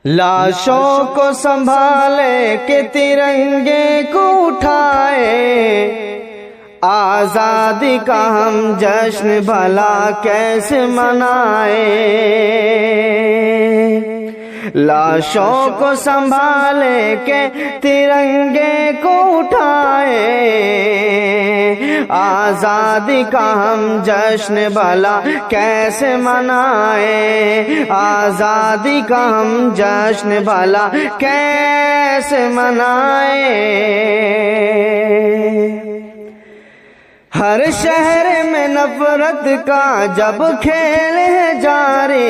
لاشوں کو سنبھالے کہ ترنگے کو اٹھائے، آزادی کا ہم جشن بھلا کیسے منائے۔ لاشوں کو سنبھالے کہ ترنگے کو اٹھائے، آزادی کا ہم جشن بھلا کیسے منائے، آزادی کا ہم جشن بھلا کیسے منائے۔ ہر شہر میں نفرت کا جب کھیل ہے جاری،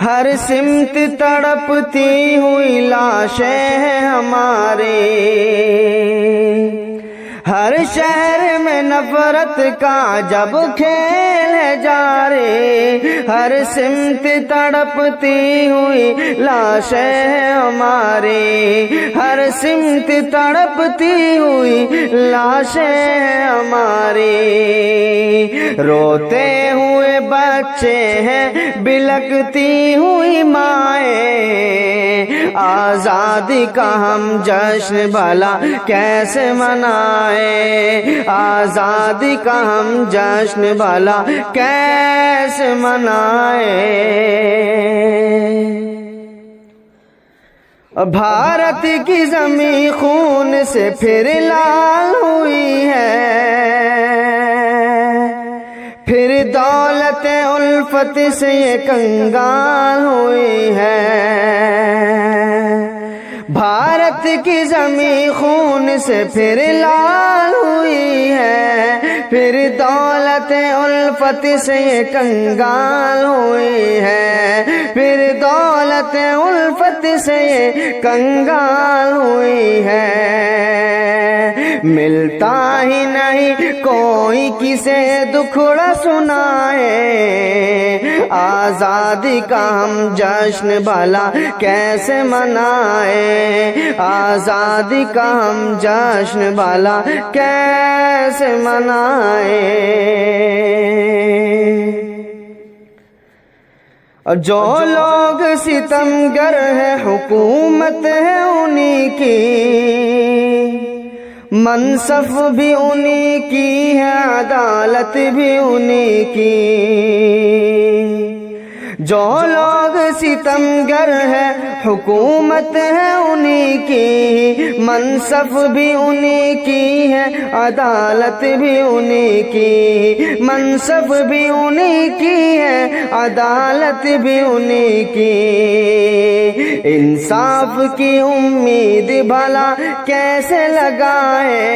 ہر سمت تڑپتی ہوئی لاشیں ہیں ہماری۔ ہر شہر میں نفرت کا جب کھیل ہے جاری، ہر سمت تڑپتی ہوئی لاشیں ہیں ہماری، ہر سمت تڑپتی ہوئی لاشیں ہیں ہماری۔ روتے ہوئے بچے ہیں، بلکتی ہوئی مائیں، آزادی کا ہم جشن بھلا کیسے منائے، آزادی کا ہم جشن بھلا کیسے منائے۔ بھارت کی زمین خون سے پھر لال ہوئی ہے، پھر دولت الفت سے یہ کنگال ہوئی ہے۔ بھارت کی زمین خون سے پھر لال ہوئی ہے، پھر دولت الفت سے یہ کنگال ہوئی ہے، پھر دولت الفت سے یہ کنگال ہوئی ہے۔ ملتا ہی نہیں کوئی کسے دکھڑا سنائے، آزادی کا ہم جشن بھلا کیسے منائے، آزادی کا ہم جشن بھلا کیسے منائے۔ جو لوگ ستمگر ہے حکومت ہے انہی کی، منصف بھی انہی کی ہے، عدالت بھی انہی کی۔ جو لوگ ستمگر ہے حکومت ہے انہی کی، منصف بھی انہی کی ہے، عدالت بھی انہی کی، منصف بھی انہی کی ہے، عدالت بھی انہی کی۔ انصاف کی امید بھلا کیسے لگائے،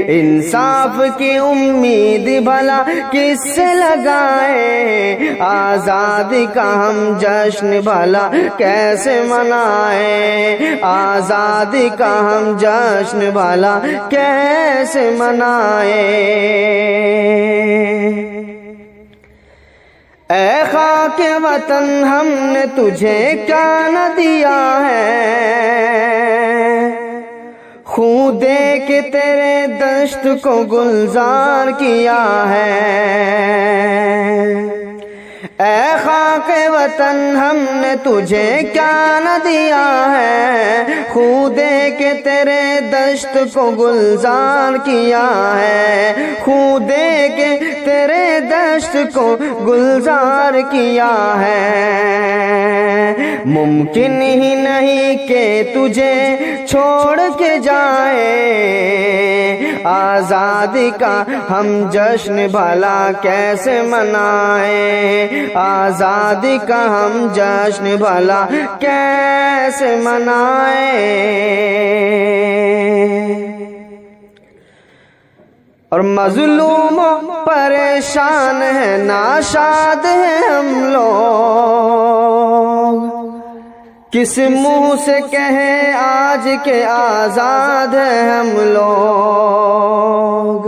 انصاف کی امید بھلا کس سے لگائے، آزادی کا ہم جشن بھلا کیسے منائے، آزادی کا ہم جشن بھلا کیسے منائے۔ اے خاک وطن ہم نے تجھے کیا نہ دیا ہے، خون دے کے تیرے دشت کو گلزار کیا ہے۔ اے خاک وطن ہم نے تجھے کیا نہ دیا ہے، خون دے کے تیرے دشت کو گلزار کیا ہے، خون دے کے تیرے دشت کو گلزار کیا ہے۔ ممکن ہی نہیں کہ تجھے چھوڑ کے جائے، آزادی کا ہم جشن بھلا کیسے منائے، آزادی کا ہم جشن بھلا کیسے منائے۔ اور مظلوم پریشان ہیں، ناشاد ہیں ہم لوگ، کس منہ سے کہیں آج کے آزاد ہیں ہم لوگ۔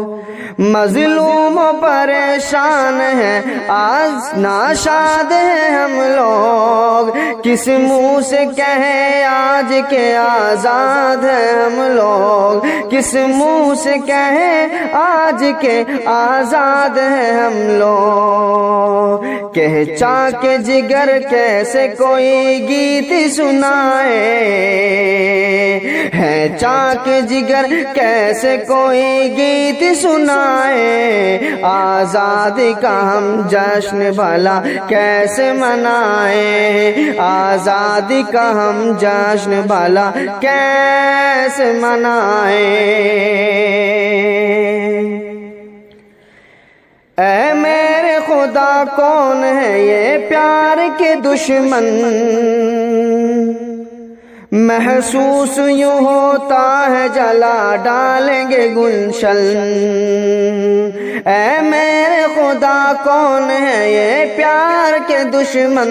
مظلوم و پریشان ہیں، آج ناشاد ہیں ہم لوگ، کس منہ سے کہیں آج کے آزاد ہیں ہم لوگ، کس منہ سے کہیں آج کے آزاد ہیں ہم لوگ، کہ چاک جگر کیسے کوئی گیت سنائے، ہے چاک جگر کیسے کوئی گیت سنائے، آزادی کا ہم جشن بھلا کیسے منائے، آزادی کا ہم جشن بھلا کیسے منائے۔ اے میرے خدا کون ہے یہ پیار کے دشمن، محسوس یوں ہوتا ہے جلا ڈالیں گے گلشن، اے میرے خدا کون ہے یہ پیار کے دشمن،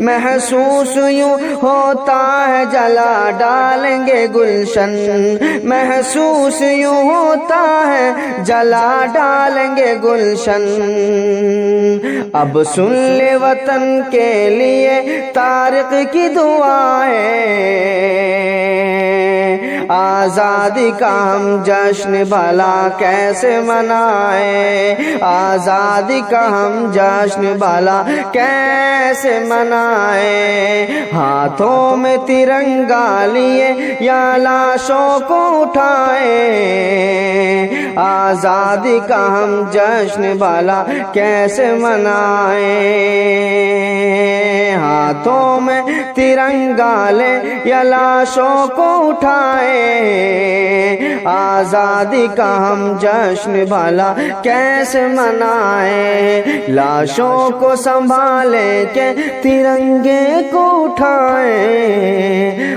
محسوس یوں ہوتا ہے جلا ڈالیں گے گلشن، محسوس یوں ہوتا ہے جلا ڈالیں گے گلشن۔ اب سن لے وطن کے لیے طارق کی دعائیں، آزادی کا ہم جشن بھلا کیسے منائے، آزادی کا ہم جشن بھلا کیسے منائے، ہاتھوں میں ترنگا لیے یا لاشوں کو اٹھائے، آزادی کا ہم جشن بھلا کیسے منائے، ہاتھوں میں ترنگا لے یا لاشوں کو اٹھائے، آزادی کا ہم جشن بھلا کیسے منائے، لاشوں کو سنبھالے کہ ترنگے کو اٹھائے،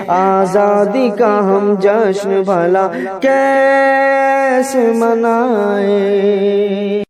آزادی کا ہم جشن بھلا کیسے منائے۔